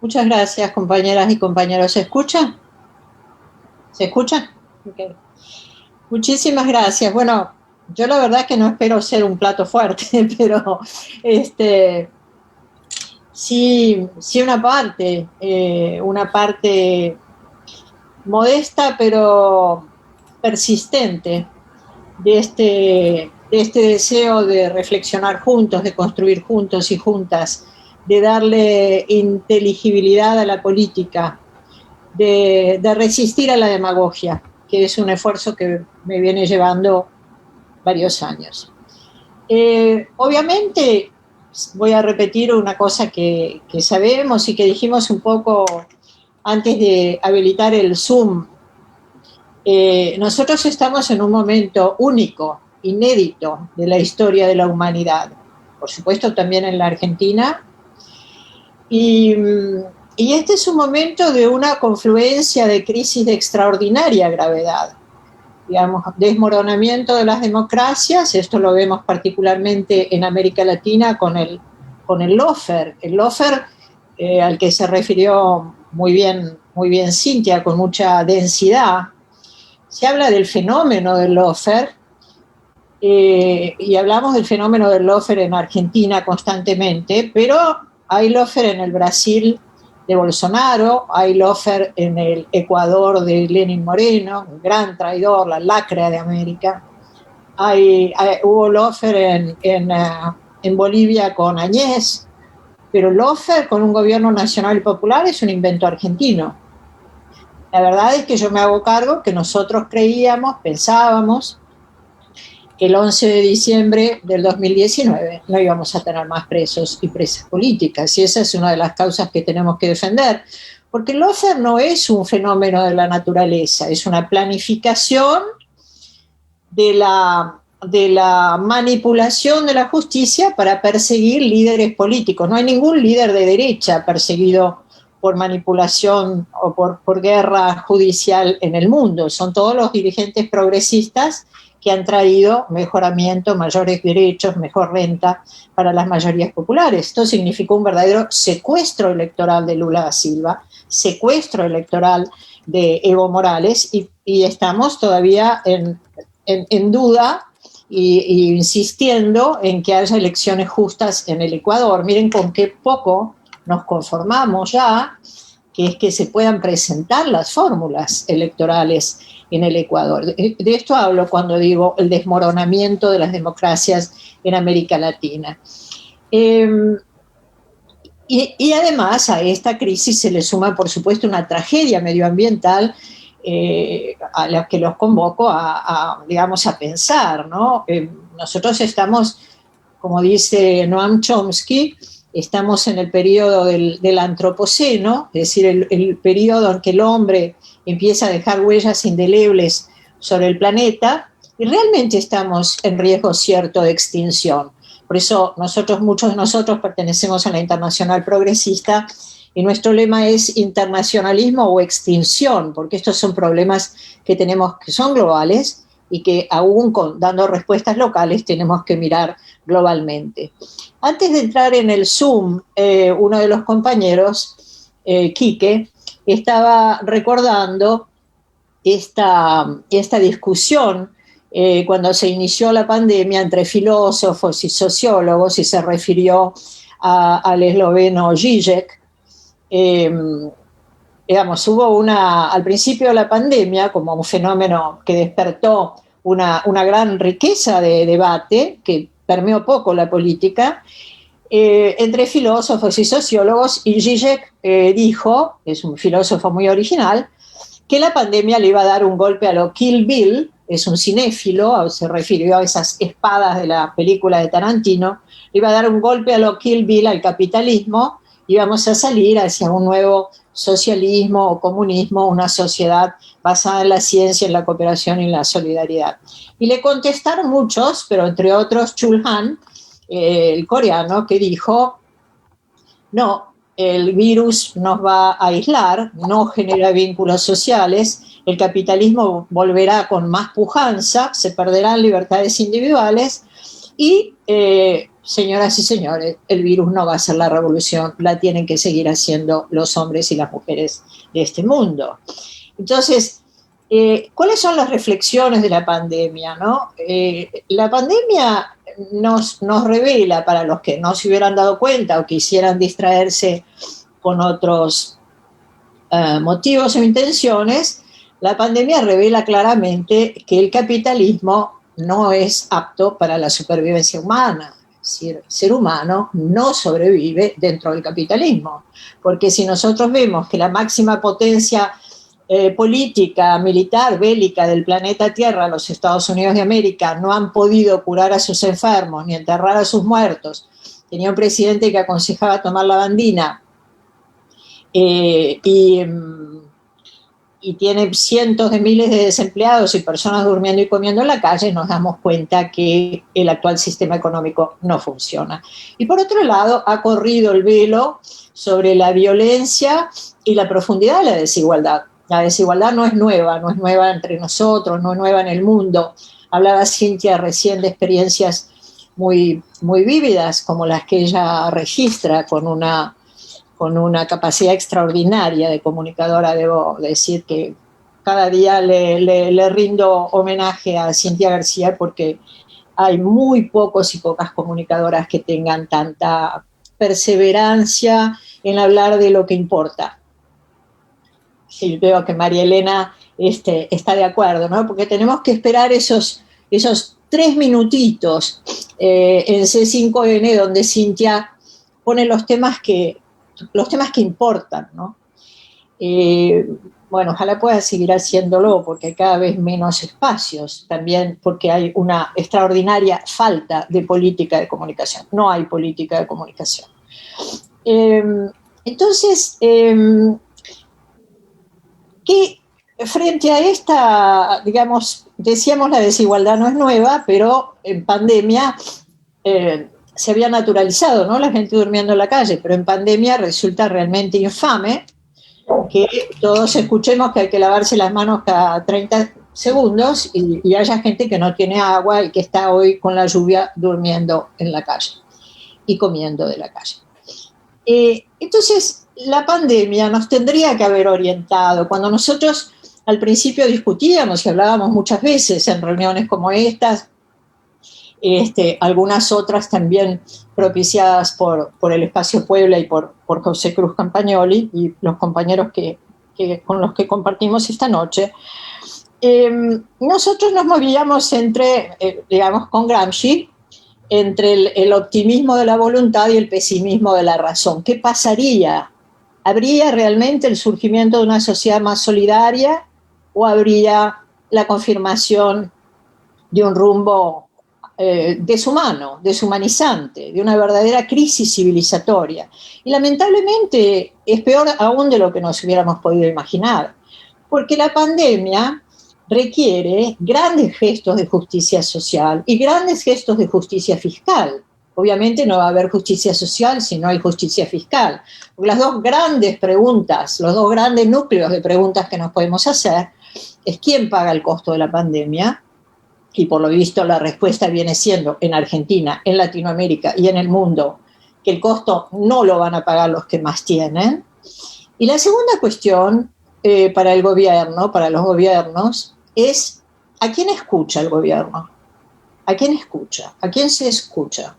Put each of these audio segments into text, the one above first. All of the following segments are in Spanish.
Muchas gracias, compañeras y compañeros. ¿Se escucha? ¿Se escucha? Okay. Muchísimas gracias. Bueno, yo la verdad que no espero ser un plato fuerte, pero sí una parte modesta pero persistente de este deseo de reflexionar juntos, de construir juntos y juntas, de darle inteligibilidad a la política, de resistir a la demagogia, que es un esfuerzo que me viene llevando varios años. Obviamente, voy a repetir una cosa que sabemos y que dijimos un poco antes de habilitar el Zoom. Nosotros estamos en un momento único, inédito de la historia de la humanidad, por supuesto también en la Argentina, y este es un momento de una confluencia de crisis de extraordinaria gravedad. Digamos, desmoronamiento de las democracias, esto lo vemos particularmente en América Latina con el lawfare. El lawfare, al que se refirió muy bien Cintia, con mucha densidad. Se habla del fenómeno del lawfare, y hablamos del fenómeno del lawfare en Argentina constantemente, pero hay lawfare en el Brasil de Bolsonaro, hay lawfare en el Ecuador de Lenín Moreno, un gran traidor, la lacra de América. Hubo lawfare en Bolivia con Añez, pero el lawfare con un gobierno nacional y popular es un invento argentino. La verdad es que yo me hago cargo que nosotros pensábamos que el 11 de diciembre del 2019 no íbamos a tener más presos y presas políticas, y esa es una de las causas que tenemos que defender, porque el lawfare no es un fenómeno de la naturaleza, es una planificación de la manipulación de la justicia para perseguir líderes políticos. No hay ningún líder de derecha perseguido por manipulación o por guerra judicial en el mundo, son todos los dirigentes progresistas que han traído mejoramiento, mayores derechos, mejor renta para las mayorías populares. Esto significó un verdadero secuestro electoral de Lula da Silva, secuestro electoral de Evo Morales, y estamos todavía en duda y insistiendo en que haya elecciones justas en el Ecuador. Miren con qué poco nos conformamos ya, que es que se puedan presentar las fórmulas electorales en el Ecuador. De esto hablo cuando digo el desmoronamiento de las democracias en América Latina. Y además a esta crisis se le suma, por supuesto, una tragedia medioambiental a la que los convoco digamos, a pensar, ¿no? Nosotros estamos, como dice Noam Chomsky, estamos en el periodo del antropoceno, es decir, el periodo en que el hombre empieza a dejar huellas indelebles sobre el planeta, y realmente estamos en riesgo cierto de extinción. Por eso muchos de nosotros pertenecemos a la Internacional Progresista, y nuestro lema es internacionalismo o extinción, porque estos son problemas que son globales y que aún dando respuestas locales tenemos que mirar globalmente. Antes de entrar en el Zoom, uno de los compañeros, Quique, estaba recordando esta discusión cuando se inició la pandemia entre filósofos y sociólogos, y se refirió al esloveno Žižek. Digamos, hubo al principio de la pandemia, como un fenómeno que despertó una gran riqueza de debate, que permeó poco la política, entre filósofos y sociólogos, y Žižek dijo, es un filósofo muy original, que la pandemia le iba a dar un golpe a lo Kill Bill, es un cinéfilo, se refirió a esas espadas de la película de Tarantino, le iba a dar un golpe a lo Kill Bill, al capitalismo, y vamos a salir hacia un nuevo socialismo o comunismo, una sociedad basada en la ciencia, en la cooperación y en la solidaridad. Y le contestaron muchos, pero entre otros Chul Han, el coreano, que dijo, no, el virus nos va a aislar, no genera vínculos sociales, el capitalismo volverá con más pujanza, se perderán libertades individuales, y señoras y señores, el virus no va a hacer la revolución, la tienen que seguir haciendo los hombres y las mujeres de este mundo. Entonces, ¿cuáles son las reflexiones de la pandemia, no? La pandemia nos revela, para los que no se hubieran dado cuenta o quisieran distraerse con otros motivos o intenciones, la pandemia revela claramente que el capitalismo no es apto para la supervivencia humana. Es decir, el ser humano no sobrevive dentro del capitalismo, porque si nosotros vemos que la máxima potencia política, militar, bélica del planeta Tierra, los Estados Unidos de América, no han podido curar a sus enfermos ni enterrar a sus muertos, tenía un presidente que aconsejaba tomar la lavandina, y tiene cientos de miles de desempleados y personas durmiendo y comiendo en la calle, nos damos cuenta que el actual sistema económico no funciona. Y por otro lado, ha corrido el velo sobre la violencia y la profundidad de la desigualdad. La desigualdad no es nueva entre nosotros, no es nueva en el mundo. Hablaba Cintia recién de experiencias muy, muy vívidas, como las que ella registra con una capacidad extraordinaria de comunicadora. Debo decir que cada día le rindo homenaje a Cintia García, porque hay muy pocos y pocas comunicadoras que tengan tanta perseverancia en hablar de lo que importa. Sí, veo que María Elena está de acuerdo, ¿no? Porque tenemos que esperar esos 3 minutitos en C5N, donde Cintia pone los temas que importan, ¿no? Bueno, ojalá pueda seguir haciéndolo, porque hay cada vez menos espacios, también porque hay una extraordinaria falta de política de comunicación. No hay política de comunicación. Entonces, que frente a esta, digamos, decíamos, la desigualdad no es nueva, pero en pandemia se había naturalizado, ¿no? La gente durmiendo en la calle, pero en pandemia resulta realmente infame que todos escuchemos que hay que lavarse las manos cada 30 segundos y haya gente que no tiene agua y que está hoy con la lluvia durmiendo en la calle y comiendo de la calle. Entonces, la pandemia nos tendría que haber orientado. Cuando nosotros al principio discutíamos y hablábamos muchas veces en reuniones como estas, algunas otras también propiciadas por el Espacio Puebla y por José Cruz Campagnoli y los compañeros con los que compartimos esta noche, nosotros nos movíamos entre, digamos, con Gramsci, entre el optimismo de la voluntad y el pesimismo de la razón. ¿Qué pasaría? ¿Habría realmente el surgimiento de una sociedad más solidaria o habría la confirmación de un rumbo deshumano, deshumanizante, de una verdadera crisis civilizatoria? Y lamentablemente es peor aún de lo que nos hubiéramos podido imaginar, porque la pandemia requiere grandes gestos de justicia social y grandes gestos de justicia fiscal. Obviamente no va a haber justicia social si no hay justicia fiscal. Las dos grandes preguntas, los dos grandes núcleos de preguntas que nos podemos hacer es quién paga el costo de la pandemia, y por lo visto la respuesta viene siendo en Argentina, en Latinoamérica y en el mundo que el costo no lo van a pagar los que más tienen. Y la segunda cuestión para el gobierno, para los gobiernos, es ¿a quién escucha el gobierno? ¿A quién escucha? ¿A quién se escucha?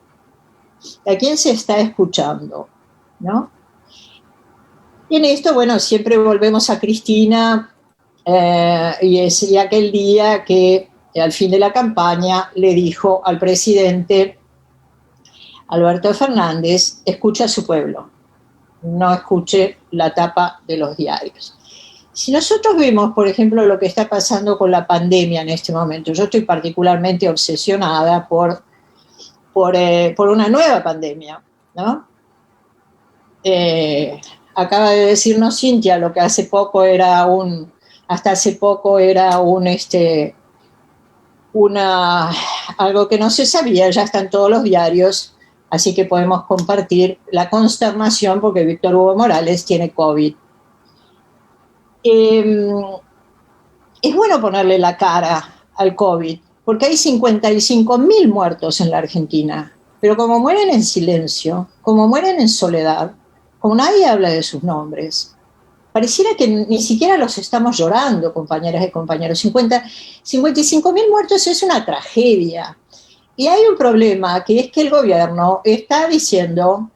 ¿A quién se está escuchando? ¿No? Y en esto, bueno, siempre volvemos a Cristina y aquel día que al fin de la campaña le dijo al presidente Alberto Fernández: escucha a su pueblo, no escuche la tapa de los diarios. Si nosotros vemos, por ejemplo, lo que está pasando con la pandemia en este momento, yo estoy particularmente obsesionada por una nueva pandemia, ¿no? Acaba de decirnos Cintia lo que hasta hace poco era algo que no se sabía, ya está en todos los diarios, así que podemos compartir la consternación porque Víctor Hugo Morales tiene COVID. Es bueno ponerle la cara al COVID, porque hay 55.000 muertos en la Argentina. pero como mueren en silencio, como mueren en soledad, como nadie habla de sus nombres, pareciera que ni siquiera los estamos llorando, compañeras y compañeros. 55.000 muertos es una tragedia. Y hay un problema, que es que el gobierno está diciendo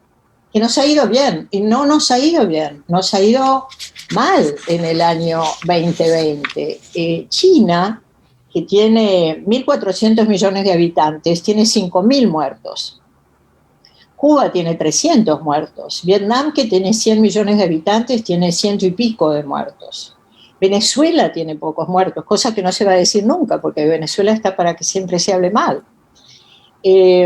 que nos ha ido bien, y no nos ha ido bien, nos ha ido mal en el año 2020. China, que tiene 1.400 millones de habitantes, tiene 5.000 muertos. Cuba tiene 300 muertos. Vietnam, que tiene 100 millones de habitantes, tiene 100 y pico de muertos. Venezuela tiene pocos muertos, cosa que no se va a decir nunca, porque Venezuela está para que siempre se hable mal. Y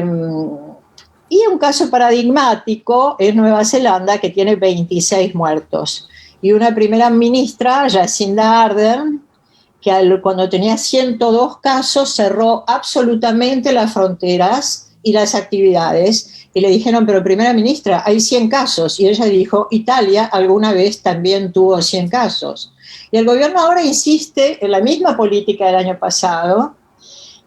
un caso paradigmático es Nueva Zelanda, que tiene 26 muertos. Y una primera ministra, Jacinda Ardern, que cuando tenía 102 casos cerró absolutamente las fronteras y las actividades. Y le dijeron, pero primera ministra, hay 100 casos. Y ella dijo, Italia alguna vez también tuvo 100 casos. Y el gobierno ahora insiste en la misma política del año pasado,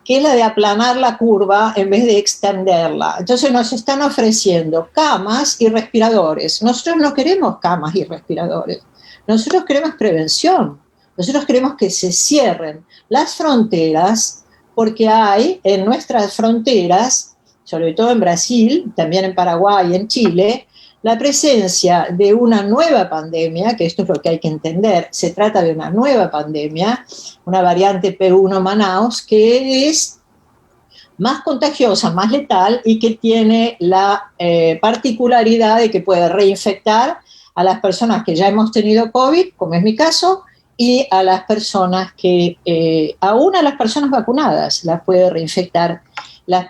que es la de aplanar la curva en vez de extenderla. Entonces nos están ofreciendo camas y respiradores. Nosotros no queremos camas y respiradores. Nosotros queremos prevención. Nosotros queremos que se cierren las fronteras, porque hay en nuestras fronteras, sobre todo en Brasil, también en Paraguay, en Chile, la presencia de una nueva pandemia, que esto es lo que hay que entender, se trata de una nueva pandemia, una variante P1 Manaus, que es más contagiosa, más letal y que tiene la particularidad de que puede reinfectar a las personas que ya hemos tenido COVID, como es mi caso, y a las personas que, aún a las personas vacunadas, las puede reinfectar la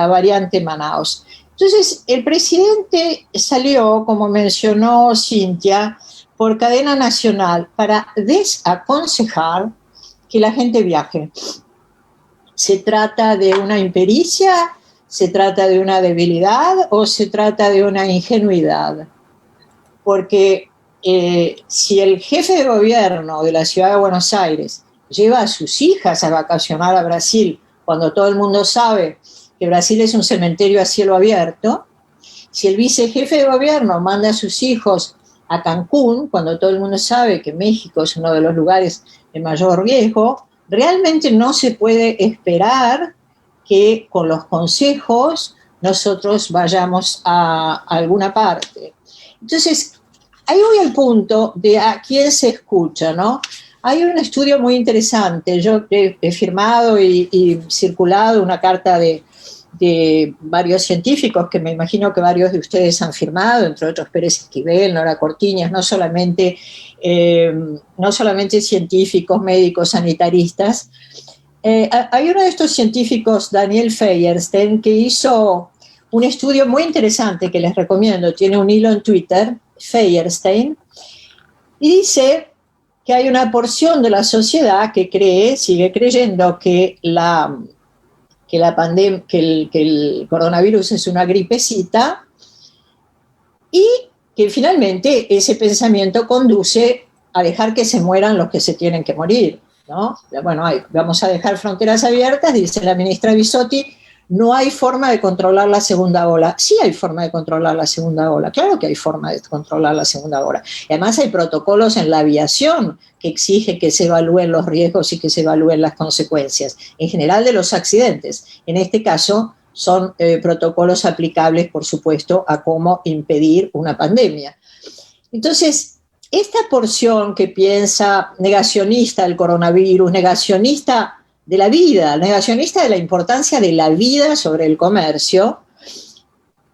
variante Manaus. Entonces, el presidente salió, como mencionó Cintia, por cadena nacional para desaconsejar que la gente viaje. ¿Se trata de una impericia? ¿Se trata de una debilidad? ¿O se trata de una ingenuidad? Porque si el jefe de gobierno de la ciudad de Buenos Aires lleva a sus hijas a vacacionar a Brasil, cuando todo el mundo sabe que Brasil es un cementerio a cielo abierto, si el vicejefe de gobierno manda a sus hijos a Cancún, cuando todo el mundo sabe que México es uno de los lugares de mayor riesgo, realmente no se puede esperar que con los consejos nosotros vayamos a alguna parte. Entonces, ahí voy al punto de a quién se escucha, ¿no? Hay un estudio muy interesante. Yo he firmado y circulado una carta de varios científicos, que me imagino que varios de ustedes han firmado, entre otros Pérez Esquivel, Nora Cortiñas, no solamente científicos, médicos, sanitaristas. Hay uno de estos científicos, Daniel Feierstein, que hizo un estudio muy interesante que les recomiendo, tiene un hilo en Twitter, Feierstein, y dice que hay una porción de la sociedad que sigue creyendo que el coronavirus es una gripecita, y que finalmente ese pensamiento conduce a dejar que se mueran los que se tienen que morir, ¿no? Bueno, vamos a dejar fronteras abiertas, dice la ministra Bisotti, no hay forma de controlar la segunda ola. Sí hay forma de controlar la segunda ola, claro que hay forma de controlar la segunda ola. Y además hay protocolos en la aviación que exigen que se evalúen los riesgos y que se evalúen las consecuencias, en general de los accidentes. En este caso son protocolos aplicables, por supuesto, a cómo impedir una pandemia. Entonces, esta porción que piensa negacionista del coronavirus, negacionista de la vida, negacionista de la importancia de la vida sobre el comercio,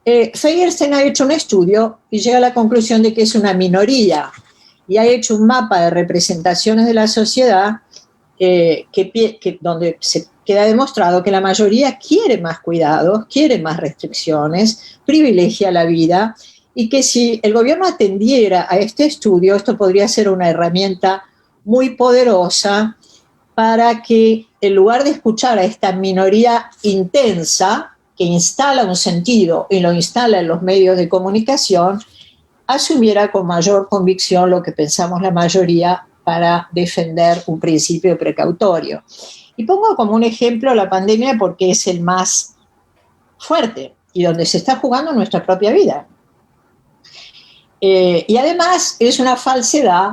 Feierstein ha hecho un estudio y llega a la conclusión de que es una minoría, y ha hecho un mapa de representaciones de la sociedad donde se queda demostrado que la mayoría quiere más cuidados, quiere más restricciones, privilegia la vida, y que si el gobierno atendiera a este estudio, esto podría ser una herramienta muy poderosa para que, en lugar de escuchar a esta minoría intensa que instala un sentido y lo instala en los medios de comunicación, asumiera con mayor convicción lo que pensamos la mayoría para defender un principio precautorio. Y pongo como un ejemplo la pandemia porque es el más fuerte y donde se está jugando nuestra propia vida. Y además es una falsedad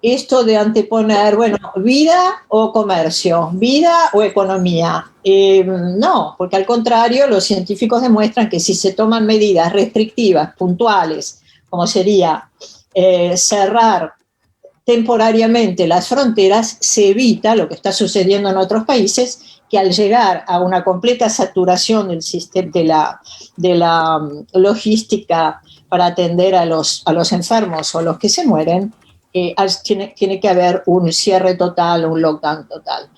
esto de anteponer, bueno, vida o comercio, vida o economía. No, porque al contrario, los científicos demuestran que si se toman medidas restrictivas, puntuales, como sería cerrar temporariamente las fronteras, se evita lo que está sucediendo en otros países, que al llegar a una completa saturación del sistema de la logística para atender a los enfermos o a los que se mueren, tiene que haber un cierre total, un lockdown total.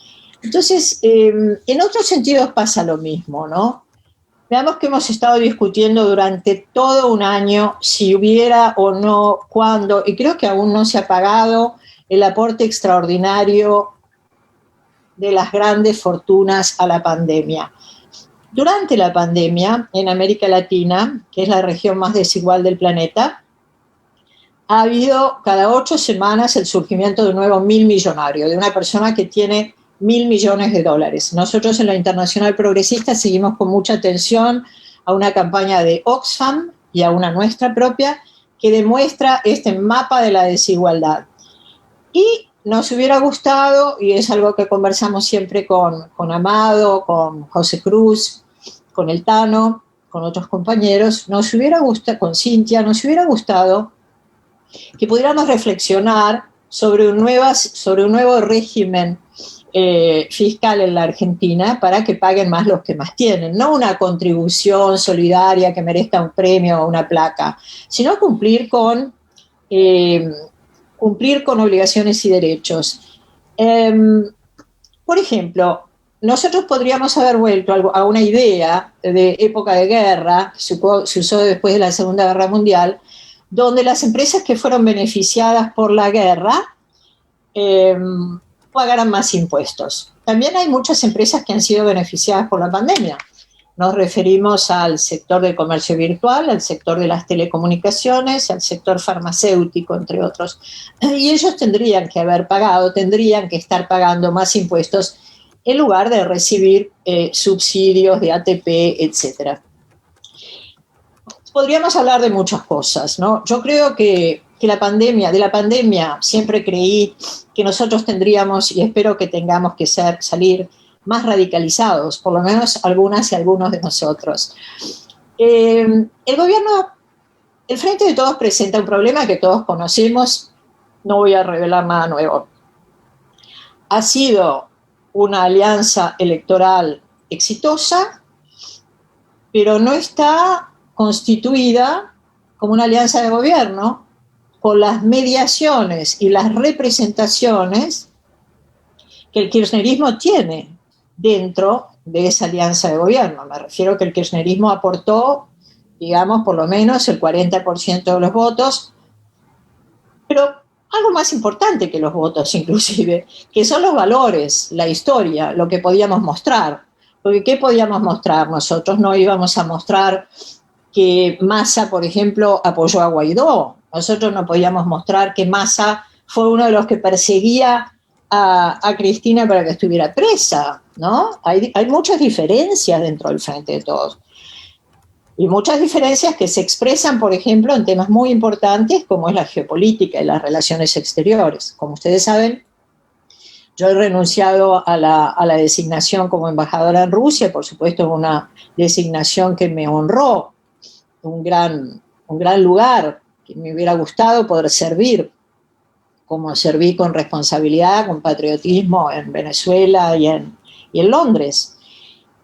Entonces, en otros sentidos pasa lo mismo, ¿no? Veamos que hemos estado discutiendo durante todo un año si hubiera o no, cuándo, y creo que aún no se ha pagado el aporte extraordinario de las grandes fortunas a la pandemia. Durante la pandemia, en América Latina, que es la región más desigual del planeta, ha habido cada 8 semanas el surgimiento de un nuevo 1.000 millonario, de una persona que tiene 1.000 millones de dólares. Nosotros en la Internacional Progresista seguimos con mucha atención a una campaña de Oxfam y a una nuestra propia que demuestra este mapa de la desigualdad. Y nos hubiera gustado, y es algo que conversamos siempre con Amado, con José Cruz, con el Tano, con otros compañeros, nos hubiera gustado, con Cintia, nos hubiera gustado que pudiéramos reflexionar sobre un nuevo régimen fiscal en la Argentina para que paguen más los que más tienen, no una contribución solidaria que merezca un premio o una placa, sino cumplir con obligaciones y derechos. Por ejemplo, nosotros podríamos haber vuelto a una idea de época de guerra, se usó después de la Segunda Guerra Mundial, donde las empresas que fueron beneficiadas por la guerra pagaran más impuestos. También hay muchas empresas que han sido beneficiadas por la pandemia. Nos referimos al sector del comercio virtual, al sector de las telecomunicaciones, al sector farmacéutico, entre otros. Y ellos tendrían que estar pagando más impuestos en lugar de recibir subsidios de ATP, etcétera. Podríamos hablar de muchas cosas, ¿no? Yo creo que de la pandemia siempre creí que nosotros tendríamos, y espero que tengamos que salir más radicalizados, por lo menos algunas y algunos de nosotros. El Frente de Todos presenta un problema que todos conocemos, no voy a revelar nada nuevo. Ha sido una alianza electoral exitosa, pero no está constituida como una alianza de gobierno, con las mediaciones y las representaciones que el kirchnerismo tiene dentro de esa alianza de gobierno. Me refiero que el kirchnerismo aportó, digamos, por lo menos el 40% de los votos, pero algo más importante que los votos inclusive, que son los valores, la historia, lo que podíamos mostrar. Porque ¿qué podíamos mostrar? Nosotros no íbamos a mostrar que Massa, por ejemplo, apoyó a Guaidó. Nosotros no podíamos mostrar que Massa fue uno de los que perseguía a Cristina para que estuviera presa, ¿no? Hay muchas diferencias dentro del Frente de Todos. Y muchas diferencias que se expresan, por ejemplo, en temas muy importantes como es la geopolítica y las relaciones exteriores. Como ustedes saben, yo he renunciado a la designación como embajadora en Rusia, por supuesto una designación que me honró, un gran lugar, que me hubiera gustado poder servir, como serví con responsabilidad, con patriotismo en Venezuela y en Londres.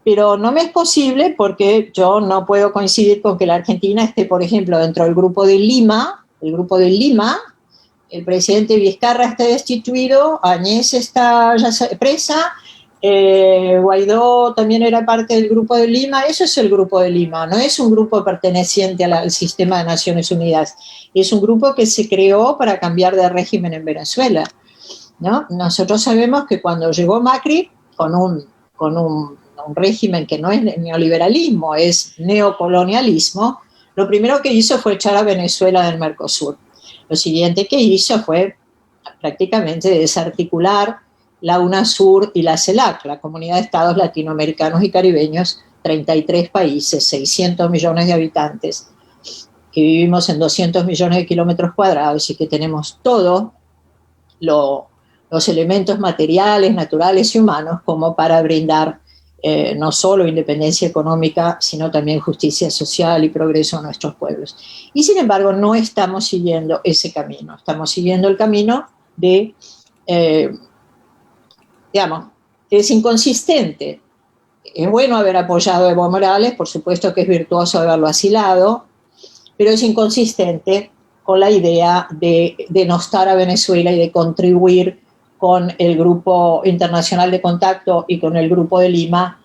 Pero no me es posible porque yo no puedo coincidir con que la Argentina esté, por ejemplo, dentro del Grupo de Lima, el presidente Vizcarra está destituido, Añez está ya presa, Guaidó también era parte del Grupo de Lima. Eso es el Grupo de Lima, no es un grupo perteneciente al sistema de Naciones Unidas, es un grupo que se creó para cambiar de régimen en Venezuela, ¿no? Nosotros sabemos que cuando llegó Macri con un régimen que no es neoliberalismo, es neocolonialismo, lo primero que hizo fue echar a Venezuela del Mercosur. Lo siguiente que hizo fue prácticamente desarticular la UNASUR y la CELAC, la Comunidad de Estados Latinoamericanos y Caribeños, 33 países, 600 millones de habitantes, que vivimos en 200 millones de kilómetros cuadrados y que tenemos todos los elementos materiales, naturales y humanos como para brindar no solo independencia económica, sino también justicia social y progreso a nuestros pueblos. Y sin embargo, no estamos siguiendo ese camino, estamos siguiendo el camino de, digamos, es inconsistente. Es bueno haber apoyado a Evo Morales, por supuesto que es virtuoso haberlo asilado, pero es inconsistente con la idea de denostar a Venezuela y de contribuir con el Grupo Internacional de Contacto y con el Grupo de Lima,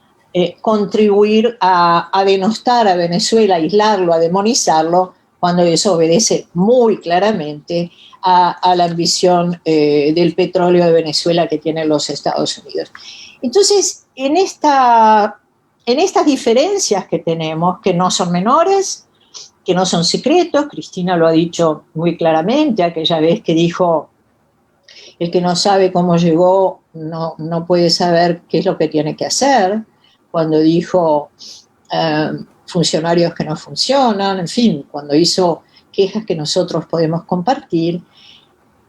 contribuir a denostar a Venezuela, a aislarlo, a demonizarlo, cuando eso obedece muy claramente a la ambición del petróleo de Venezuela que tienen los Estados Unidos. Entonces, en estas diferencias que tenemos, que no son menores, que no son secretos, Cristina lo ha dicho muy claramente, aquella vez que dijo: el que no sabe cómo llegó no puede saber qué es lo que tiene que hacer, cuando dijo funcionarios que no funcionan, en fin, cuando hizo quejas que nosotros podemos compartir.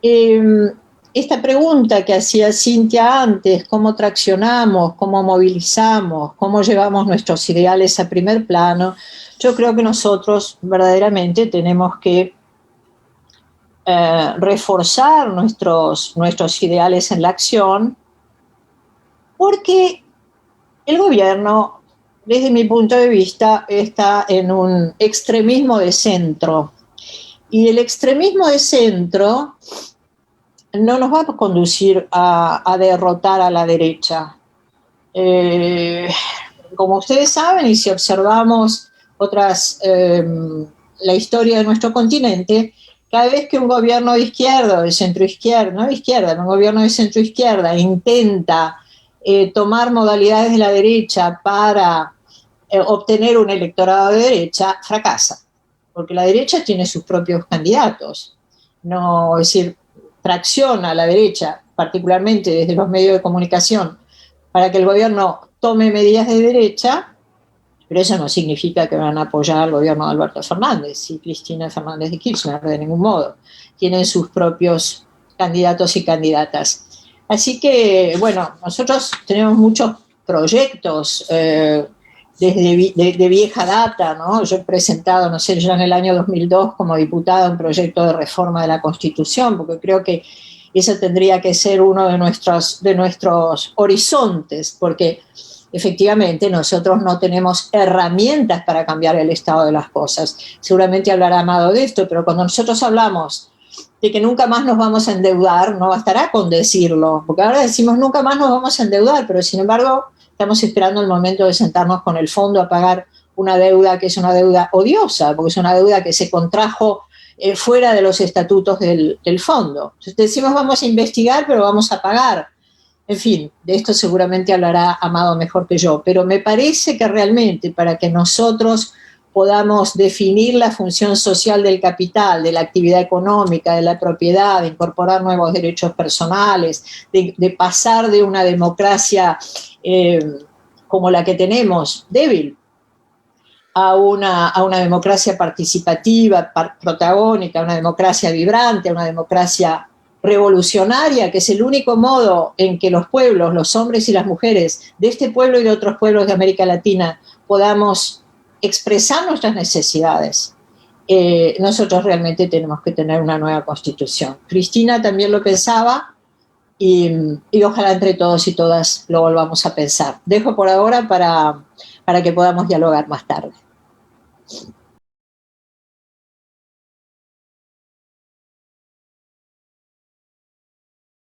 Esta pregunta que hacía Cintia antes, cómo traccionamos, cómo movilizamos, cómo llevamos nuestros ideales a primer plano, yo creo que nosotros verdaderamente tenemos que reforzar nuestros ideales en la acción, porque el gobierno, desde mi punto de vista, está en un extremismo de centro. Y el extremismo de centro no nos va a conducir a derrotar a la derecha. Como ustedes saben, y si observamos la historia de nuestro continente, cada vez que un gobierno de izquierda o de centroizquierda, no de izquierda, un gobierno de centroizquierda intenta tomar modalidades de la derecha para obtener un electorado de derecha, fracasa, porque la derecha tiene sus propios candidatos. No, es decir, tracciona a la derecha, particularmente desde los medios de comunicación, para que el gobierno tome medidas de derecha, pero eso no significa que van a apoyar al gobierno de Alberto Fernández y Cristina Fernández de Kirchner, de ningún modo. Tienen sus propios candidatos y candidatas. Así que, bueno, nosotros tenemos muchos proyectos de vieja data, ¿no? Yo he presentado, no sé, ya en el año 2002 como diputada un proyecto de reforma de la Constitución, porque creo que ese tendría que ser uno de nuestros horizontes, porque efectivamente nosotros no tenemos herramientas para cambiar el estado de las cosas. Seguramente hablará Amado de esto, pero cuando nosotros hablamos de que nunca más nos vamos a endeudar, no bastará con decirlo, porque ahora decimos nunca más nos vamos a endeudar, pero sin embargo estamos esperando el momento de sentarnos con el fondo a pagar una deuda que es una deuda odiosa, porque es una deuda que se contrajo fuera de los estatutos del fondo. Entonces decimos vamos a investigar, pero vamos a pagar. En fin, de esto seguramente hablará Amado mejor que yo, pero me parece que realmente para que nosotros podamos definir la función social del capital, de la actividad económica, de la propiedad, de incorporar nuevos derechos personales, de pasar de una democracia como la que tenemos, débil, a una democracia participativa, protagónica, a una democracia vibrante, a una democracia revolucionaria, que es el único modo en que los pueblos, los hombres y las mujeres de este pueblo y de otros pueblos de América Latina podamos expresar nuestras necesidades. Nosotros realmente tenemos que tener una nueva constitución. Cristina también lo pensaba y ojalá entre todos y todas lo volvamos a pensar. Dejo por ahora para que podamos dialogar más tarde.